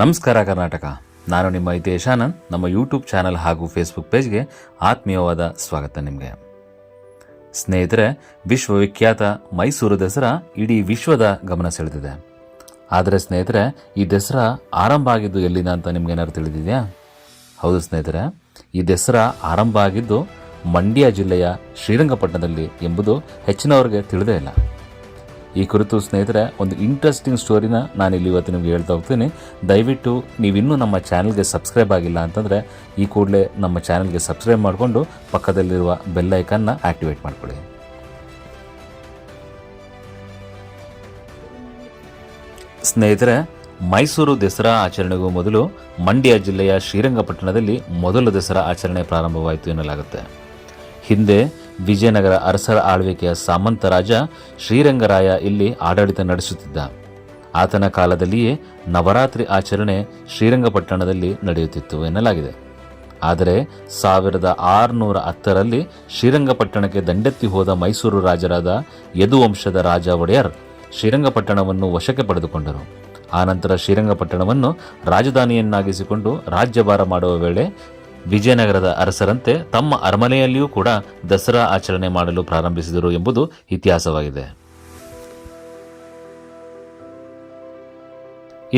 ನಮಸ್ಕಾರ ಕರ್ನಾಟಕ. ನಾನು ನಿಮ್ಮ ಹಿತೇಶ್ ಆನಂದ್. ನಮ್ಮ ಯೂಟ್ಯೂಬ್ ಚಾನಲ್ ಹಾಗೂ ಫೇಸ್ಬುಕ್ ಪೇಜ್ಗೆ ಆತ್ಮೀಯವಾದ ಸ್ವಾಗತ ನಿಮಗೆ. ಸ್ನೇಹಿತರೆ, ವಿಶ್ವವಿಖ್ಯಾತ ಮೈಸೂರು ದಸರಾ ಇಡೀ ವಿಶ್ವದ ಗಮನ ಸೆಳೆದಿದೆ. ಆದರೆ ಸ್ನೇಹಿತರೆ, ಈ ದಸರಾ ಆರಂಭ ಆಗಿದ್ದು ಎಲ್ಲಿಂದ ಅಂತ ನಿಮ್ಗೇನಾದ್ರು ತಿಳಿದಿದೆಯಾ? ಹೌದು ಸ್ನೇಹಿತರೆ, ಈ ದಸರಾ ಆರಂಭ ಆಗಿದ್ದು ಮಂಡ್ಯ ಜಿಲ್ಲೆಯ ಶ್ರೀರಂಗಪಟ್ಟಣದಲ್ಲಿ ಎಂಬುದು ಹೆಚ್ಚಿನವರಿಗೆ ತಿಳಿದೇ ಇಲ್ಲ. ಈ ಕುರಿತು ಸ್ನೇಹಿತರೆ ಒಂದು ಇಂಟ್ರೆಸ್ಟಿಂಗ್ ಸ್ಟೋರಿನ ನಾನಿಲ್ಲಿ ಇವತ್ತು ನಿಮಗೆ ಹೇಳ್ತಾ ಹೋಗ್ತೀನಿ. ದಯವಿಟ್ಟು ನೀವಿನ್ನೂ ನಮ್ಮ ಚಾನಲ್ಗೆ ಸಬ್ಸ್ಕ್ರೈಬ್ ಆಗಿಲ್ಲ ಅಂತಂದರೆ ಈ ಕೂಡಲೇ ನಮ್ಮ ಚಾನಲ್ಗೆ ಸಬ್ಸ್ಕ್ರೈಬ್ ಮಾಡಿಕೊಂಡು ಪಕ್ಕದಲ್ಲಿರುವ ಬೆಲ್ ಐಕನ್ನ ಆಕ್ಟಿವೇಟ್ ಮಾಡಿಕೊಳ್ಳಿ. ಸ್ನೇಹಿತರೆ, ಮೈಸೂರು ದಸರಾ ಆಚರಣೆಗೂ ಮೊದಲು ಮಂಡ್ಯ ಜಿಲ್ಲೆಯ ಶ್ರೀರಂಗಪಟ್ಟಣದಲ್ಲಿ ಮೊದಲ ದಸರಾ ಆಚರಣೆ ಪ್ರಾರಂಭವಾಯಿತು ಎನ್ನಲಾಗುತ್ತೆ. ಹಿಂದೆ ವಿಜಯನಗರ ಅರಸರ ಆಳ್ವಿಕೆಯ ಸಾಮಂತ ರಾಜ ಶ್ರೀರಂಗರಾಯ ಇಲ್ಲಿ ಆಡಳಿತ ನಡೆಸುತ್ತಿದ್ದ. ಆತನ ಕಾಲದಲ್ಲಿಯೇ ನವರಾತ್ರಿ ಆಚರಣೆ ಶ್ರೀರಂಗಪಟ್ಟಣದಲ್ಲಿ ನಡೆಯುತ್ತಿತ್ತು ಎನ್ನಲಾಗಿದೆ. ಆದರೆ 1610ರಲ್ಲಿ ಶ್ರೀರಂಗಪಟ್ಟಣಕ್ಕೆ ದಂಡೆತ್ತಿ ಹೋದ ಮೈಸೂರು ರಾಜರಾದ ಯದುವಂಶದ ರಾಜ ಒಡೆಯರ್ ಶ್ರೀರಂಗಪಟ್ಟಣವನ್ನು ವಶಕ್ಕೆ ಪಡೆದುಕೊಂಡರು. ಆನಂತರ ಶ್ರೀರಂಗಪಟ್ಟಣವನ್ನು ರಾಜಧಾನಿಯನ್ನಾಗಿಸಿಕೊಂಡು ರಾಜ್ಯಭಾರ ಮಾಡುವ ವೇಳೆ ವಿಜಯನಗರದ ಅರಸರಂತೆ ತಮ್ಮ ಅರಮನೆಯಲ್ಲಿಯೂ ಕೂಡ ದಸರಾ ಆಚರಣೆ ಮಾಡಲು ಪ್ರಾರಂಭಿಸಿದರು ಎಂಬುದು ಇತಿಹಾಸವಾಗಿದೆ.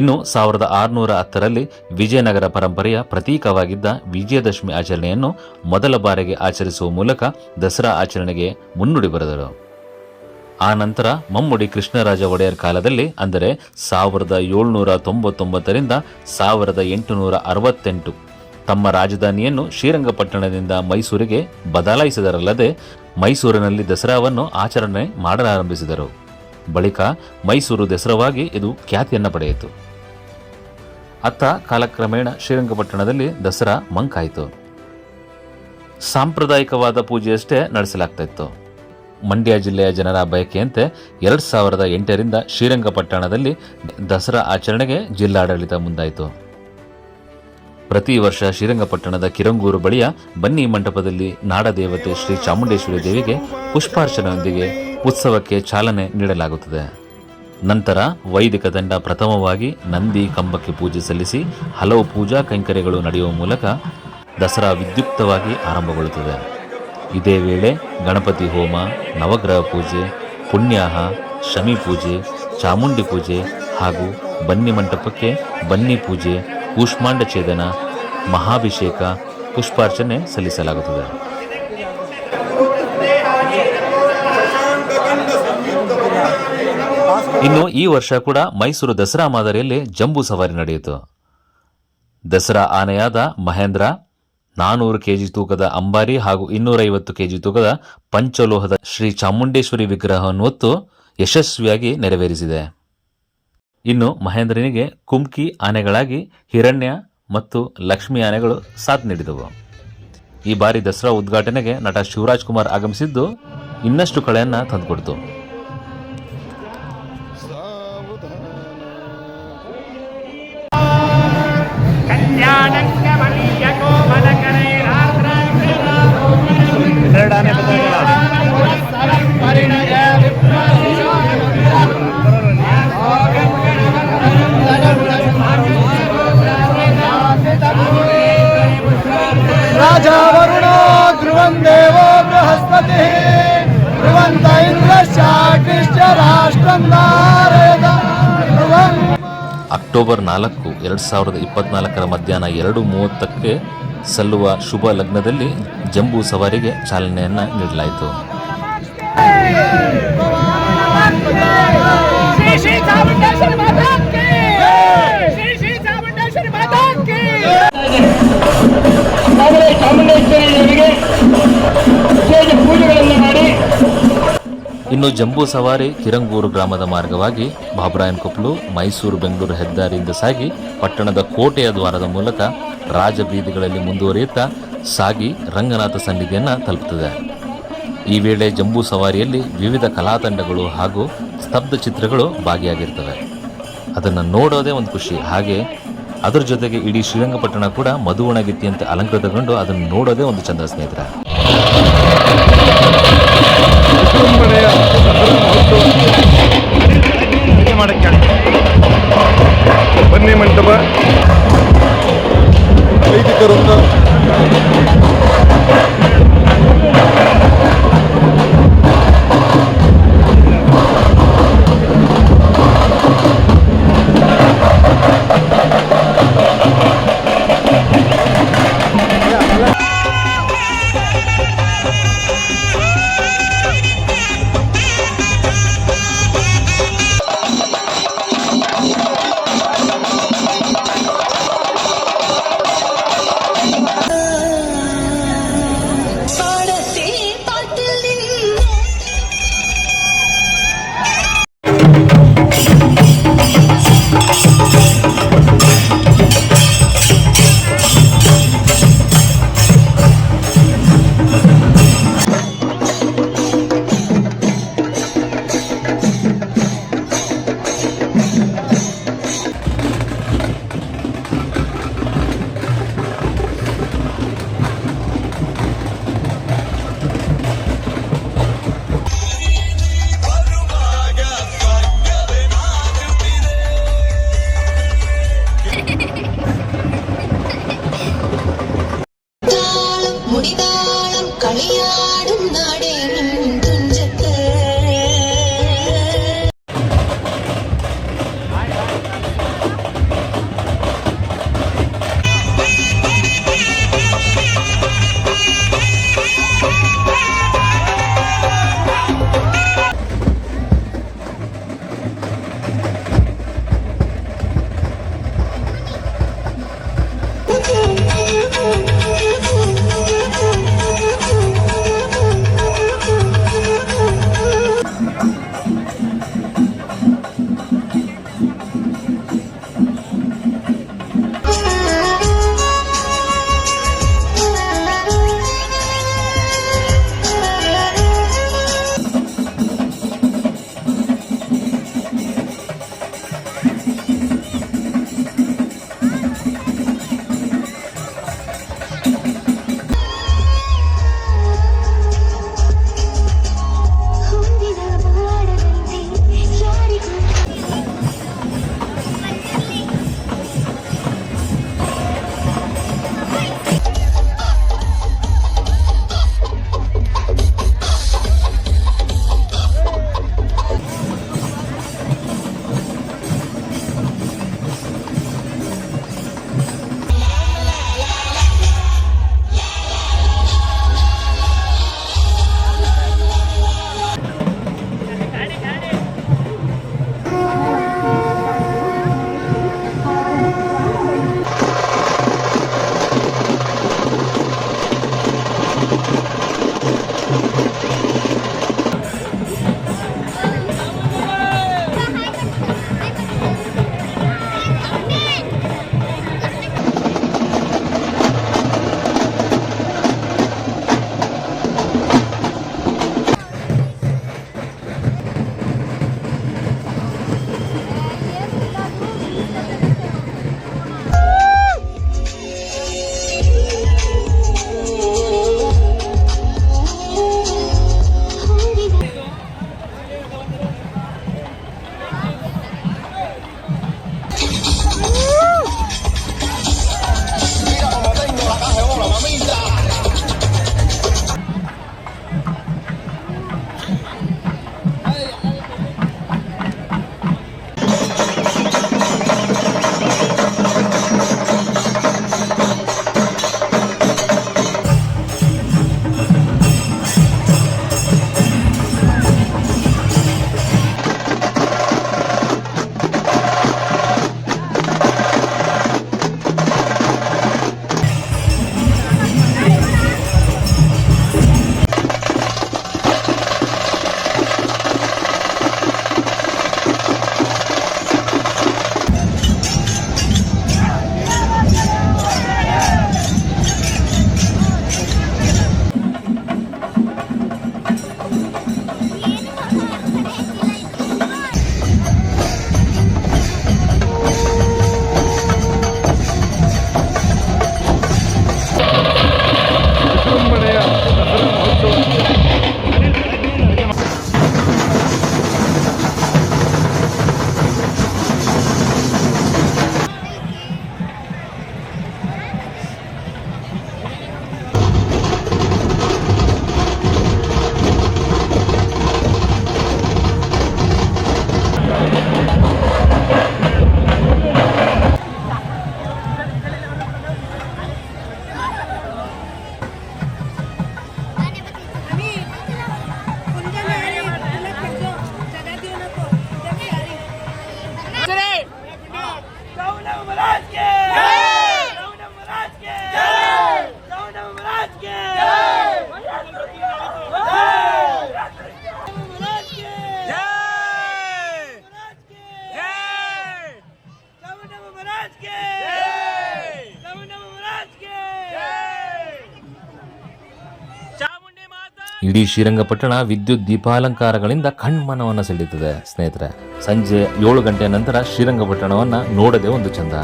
ಇನ್ನು 1610ರಲ್ಲಿ ವಿಜಯನಗರ ಪರಂಪರೆಯ ಪ್ರತೀಕವಾಗಿದ್ದ ವಿಜಯದಶಮಿ ಆಚರಣೆಯನ್ನು ಮೊದಲ ಬಾರಿಗೆ ಆಚರಿಸುವ ಮೂಲಕ ದಸರಾ ಆಚರಣೆಗೆ ಮುನ್ನುಡಿ ಬರೆದರು. ಆ ನಂತರ ಮಮ್ಮುಡಿ ಕೃಷ್ಣರಾಜ ಒಡೆಯರ್ ಕಾಲದಲ್ಲಿ, ಅಂದರೆ 1799ರಿಂದ 1868 ತಮ್ಮ ರಾಜಧಾನಿಯನ್ನು ಶ್ರೀರಂಗಪಟ್ಟಣದಿಂದ ಮೈಸೂರಿಗೆ ಬದಲಾಯಿಸಿದರಲ್ಲದೆ ಮೈಸೂರಿನಲ್ಲಿ ದಸರಾವನ್ನು ಆಚರಣೆ ಮಾಡಲಾರಂಭಿಸಿದರು. ಬಳಿಕ ಮೈಸೂರು ದಸರಾವಾಗಿ ಇದು ಖ್ಯಾತಿಯನ್ನು ಪಡೆಯಿತು. ಅತ್ತ ಕಾಲಕ್ರಮೇಣ ಶ್ರೀರಂಗಪಟ್ಟಣದಲ್ಲಿ ದಸರಾ ಮಂಕಾಯಿತು. ಸಾಂಪ್ರದಾಯಿಕವಾದ ಪೂಜೆಯಷ್ಟೇ ನಡೆಸಲಾಗ್ತಾ ಇತ್ತು. ಮಂಡ್ಯ ಜಿಲ್ಲೆಯ ಜನರ ಬಯಕೆಯಂತೆ 2008ರಿಂದ ಶ್ರೀರಂಗಪಟ್ಟಣದಲ್ಲಿ ದಸರಾ ಆಚರಣೆಗೆ ಜಿಲ್ಲಾಡಳಿತ ಮುಂದಾಯಿತು. ಪ್ರತಿ ವರ್ಷ ಶ್ರೀರಂಗಪಟ್ಟಣದ ಕಿರಂಗೂರು ಬಳಿಯ ಬನ್ನಿ ಮಂಟಪದಲ್ಲಿ ನಾಡದೇವತೆ ಶ್ರೀ ಚಾಮುಂಡೇಶ್ವರಿ ದೇವಿಗೆ ಪುಷ್ಪಾರ್ಚನೆಯೊಂದಿಗೆ ಉತ್ಸವಕ್ಕೆ ಚಾಲನೆ ನೀಡಲಾಗುತ್ತದೆ. ನಂತರ ವೈದಿಕ ತಂಡ ಪ್ರಥಮವಾಗಿ ನಂದಿ ಕಂಬಕ್ಕೆ ಪೂಜೆ ಸಲ್ಲಿಸಿ ಹಲವು ಪೂಜಾ ಕೈಂಕರ್ಯಗಳು ನಡೆಯುವ ಮೂಲಕ ದಸರಾ ವಿದ್ಯುಕ್ತವಾಗಿ ಆರಂಭಗೊಳ್ಳುತ್ತದೆ. ಇದೇ ವೇಳೆ ಗಣಪತಿ ಹೋಮ, ನವಗ್ರಹ ಪೂಜೆ, ಪುಣ್ಯಾಹ, ಶಮಿ ಪೂಜೆ, ಚಾಮುಂಡಿ ಪೂಜೆ ಹಾಗೂ ಬನ್ನಿ ಮಂಟಪಕ್ಕೆ ಬನ್ನಿ ಪೂಜೆ, ಕೂಷ್ಮಾಂಡ ಛೇದನ, ಮಹಾಭಿಷೇಕ, ಪುಷ್ಪಾರ್ಚನೆ ಸಲ್ಲಿಸಲಾಗುತ್ತದೆ. ಇನ್ನು ಈ ವರ್ಷ ಕೂಡ ಮೈಸೂರು ದಸರಾ ಮಾದರಿಯಲ್ಲಿ ಜಂಬೂ ಸವಾರಿ ನಡೆಯಿತು. ದಸರಾ ಆನೆಯಾದ ಮಹೇಂದ್ರ 400 ಕೆಜಿ ತೂಕದ ಅಂಬಾರಿ ಹಾಗೂ 250 ಕೆಜಿ ತೂಕದ ಪಂಚಲೋಹದ ಶ್ರೀ ಚಾಮುಂಡೇಶ್ವರಿ ವಿಗ್ರಹವನ್ನು ಹೊತ್ತು ಯಶಸ್ವಿಯಾಗಿ ನೆರವೇರಿಸಿದೆ. ಇನ್ನು ಮಹೇಂದ್ರನಿಗೆ ಕುಮ್ಕಿ ಆನೆಗಳಾಗಿ ಹಿರಣ್ಯ ಮತ್ತು ಲಕ್ಷ್ಮಿ ಆನೆಗಳು ಸಾಥ್ ನೀಡಿದವು. ಈ ಬಾರಿ ದಸರಾ ಉದ್ಘಾಟನೆಗೆ ನಟ ಶಿವರಾಜ್ ಕುಮಾರ್ ಆಗಮಿಸಿದ್ದು ಇನ್ನಷ್ಟು ಕಳೆಯನ್ನ ತಂದುಕೊಡ್ತು. राजा वरुणो ध्रुवं देवो बृहस्पतिः ध्रुवन्त इन्द्रश्चाग्निश्च राष्ट्रं धारयेत् ध्रुवम्. ಅಕ್ಟೋಬರ್ 4, 2024 ಮಧ್ಯಾಹ್ನ 2:30ಕ್ಕೆ ಸಲ್ಲುವ ಶುಭ ಲಗ್ನದಲ್ಲಿ ಜಂಬೂ ಸವಾರಿಗೆ ಚಾಲನೆಯನ್ನ ನೀಡಲಾಯಿತು. ಇನ್ನು ಜಂಬೂ ಸವಾರಿ ಕಿರಂಗೂರು ಗ್ರಾಮದ ಮಾರ್ಗವಾಗಿ ಬಾಬುರಾಯನಕೊಪ್ಪಲು, ಮೈಸೂರು ಬೆಂಗಳೂರು ಹೆದ್ದಾರಿಯಿಂದ ಸಾಗಿ ಪಟ್ಟಣದ ಕೋಟೆಯ ದ್ವಾರದ ಮೂಲಕ ರಾಜಬೀದಿಗಳಲ್ಲಿ ಮುಂದುವರಿಯುತ್ತಾ ಸಾಗಿ ರಂಗನಾಥ ಸನ್ನಿಧಿಯನ್ನು ತಲುಪುತ್ತದೆ. ಈ ವೇಳೆ ಜಂಬೂ ಸವಾರಿಯಲ್ಲಿ ವಿವಿಧ ಕಲಾ ತಂಡಗಳು ಹಾಗೂ ಸ್ತಬ್ಧ ಚಿತ್ರಗಳು ಭಾಗಿಯಾಗಿರ್ತವೆ. ಅದನ್ನು ನೋಡೋದೇ ಒಂದು ಖುಷಿ. ಹಾಗೆ ಅದರ ಜೊತೆಗೆ ಇಡೀ ಶ್ರೀರಂಗಪಟ್ಟಣ ಕೂಡ ಮಧುವಣಗಿತ್ತಿಯಂತೆ ಅಲಂಕೃತಗೊಂಡು ಅದನ್ನು ನೋಡೋದೇ ಒಂದು ಚಂದ ಸ್ನೇಹಿತರೆ. ಮಾಡಕ್ಕೆ ನಿರ್ಣಯ ಮಂಟಪ, ವೈದಿಕ ವೃಂದ, ಇಡೀ ಶ್ರೀರಂಗಪಟ್ಟಣ ವಿದ್ಯುತ್ ದೀಪಾಲಂಕಾರಗಳಿಂದ ಕಣ್ಮನವನ್ನು ಸೆಳೆಯುತ್ತದೆ ಸ್ನೇಹಿತರೆ. ಸಂಜೆ 7 ಗಂಟೆಯ ನಂತರ ಶ್ರೀರಂಗಪಟ್ಟಣವನ್ನು ನೋಡದೆ ಒಂದು ಚಂದ.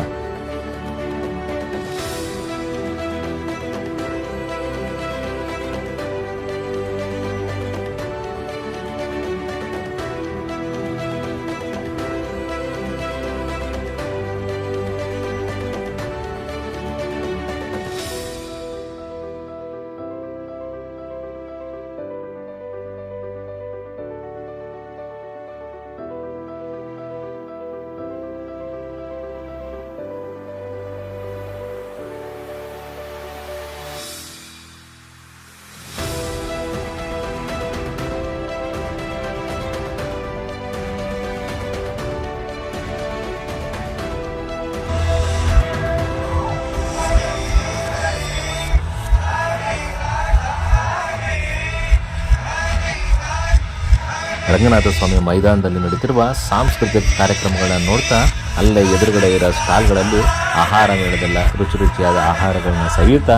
ರಂಗನಾಥ ಸ್ವಾಮಿ ಮೈದಾನದಲ್ಲಿ ನಡೀತಿರುವ ಸಾಂಸ್ಕೃತಿಕ ಕಾರ್ಯಕ್ರಮಗಳನ್ನ ನೋಡ್ತಾ ಅಲ್ಲೇ ಎದುರುಗಡೆ ಇರೋ ಸ್ಟಾಲ್ಗಳಲ್ಲಿ ಆಹಾರ ಮೇಳದಲ್ಲ ರುಚಿ ರುಚಿಯಾದ ಆಹಾರಗಳನ್ನ ಸವಿಯುತ್ತಾ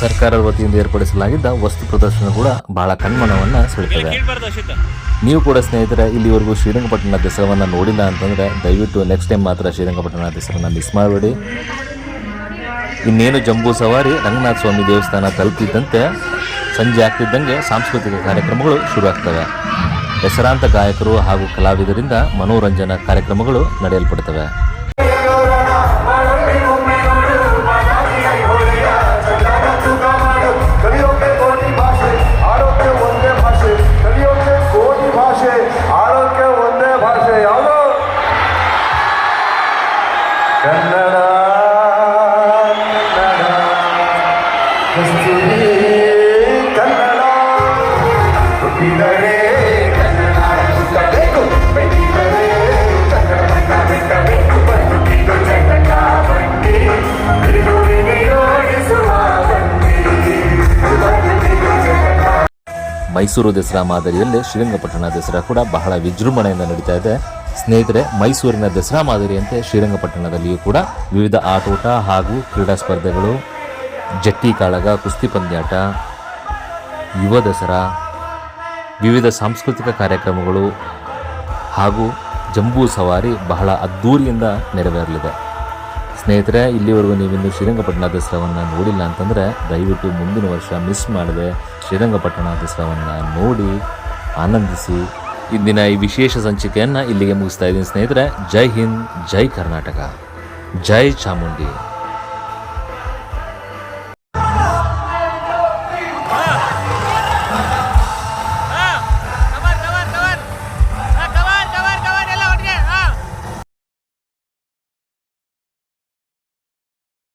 ಸರ್ಕಾರದ ವತಿಯಿಂದ ಏರ್ಪಡಿಸಲಾಗಿದ್ದ ವಸ್ತು ಪ್ರದರ್ಶನ ಕೂಡ ಬಹಳ ಕಣ್ಮನವನ್ನು ಸೆಳೆಯುತ್ತದೆ. ನೀವು ಕೂಡ ಸ್ನೇಹಿತರೆ ಇಲ್ಲಿವರೆಗೂ ಶ್ರೀರಂಗಪಟ್ಟಣ ದಸರಾವನ್ನು ನೋಡಿಲ್ಲ ಅಂತಂದರೆ ದಯವಿಟ್ಟು ನೆಕ್ಸ್ಟ್ ಟೈಮ್ ಮಾತ್ರ ಶ್ರೀರಂಗಪಟ್ಟಣ ದಸರಾನ ಮಿಸ್ ಮಾಡಬೇಡಿ. ಇನ್ನೇನು ಜಂಬೂ ಸವಾರಿ ರಂಗನಾಥ ಸ್ವಾಮಿ ದೇವಸ್ಥಾನ ತಲುಪಿದ್ದಂತೆ ಸಂಜೆ ಆಗ್ತಿದ್ದಂಗೆ ಸಾಂಸ್ಕೃತಿಕ ಕಾರ್ಯಕ್ರಮಗಳು ಶುರು ಆಗ್ತವೆ. ಹೆಸರಾಂತ ಗಾಯಕರು ಹಾಗೂ ಕಲಾವಿದರಿಂದ ಮನೋರಂಜನಾ ಕಾರ್ಯಕ್ರಮಗಳು ನಡೆಯಲ್ಪಡುತ್ತವೆ. ಮೈಸೂರು ದಸರಾ ಮಾದರಿಯಲ್ಲೇ ಶ್ರೀರಂಗಪಟ್ಟಣ ದಸರಾ ಕೂಡ ಬಹಳ ವಿಜೃಂಭಣೆಯಿಂದ ನಡೀತಾ ಇದೆ ಸ್ನೇಹಿತರೆ. ಮೈಸೂರಿನ ದಸರಾ ಮಾದರಿಯಂತೆ ಶ್ರೀರಂಗಪಟ್ಟಣದಲ್ಲಿಯೂ ಕೂಡ ವಿವಿಧ ಆಟೋಟ ಹಾಗೂ ಕ್ರೀಡಾ ಸ್ಪರ್ಧೆಗಳು, ಜಟ್ಟಿ ಕಾಳಗ, ಕುಸ್ತಿ ಪಂದ್ಯಾಟ, ಯುವ ದಸರಾ, ವಿವಿಧ ಸಾಂಸ್ಕೃತಿಕ ಕಾರ್ಯಕ್ರಮಗಳು ಹಾಗೂ ಜಂಬೂ ಸವಾರಿ ಬಹಳ ಅದ್ಧೂರಿಯಿಂದ ನೆರವೇರಲಿದೆ ಸ್ನೇಹಿತರೆ. ಇಲ್ಲಿವರೆಗೂ ನೀವಿನ್ನು ಶ್ರೀರಂಗಪಟ್ಟಣ ದಸರಾವನ್ನು ನೋಡಿಲ್ಲ ಅಂತಂದರೆ ದಯವಿಟ್ಟು ಮುಂದಿನ ವರ್ಷ ಮಿಸ್ ಮಾಡದೆ ಶ್ರೀರಂಗಪಟ್ಟಣ ದಸರಾವನ್ನು ನೋಡಿ ಆನಂದಿಸಿ. ಇಂದಿನ ಈ ವಿಶೇಷ ಸಂಚಿಕೆಯನ್ನು ಇಲ್ಲಿಗೆ ಮುಗಿಸ್ತಾ ಇದ್ದೀನಿ ಸ್ನೇಹಿತರೆ. ಜೈ ಹಿಂದ್, ಜೈ ಕರ್ನಾಟಕ, ಜೈ ಚಾಮುಂಡಿ.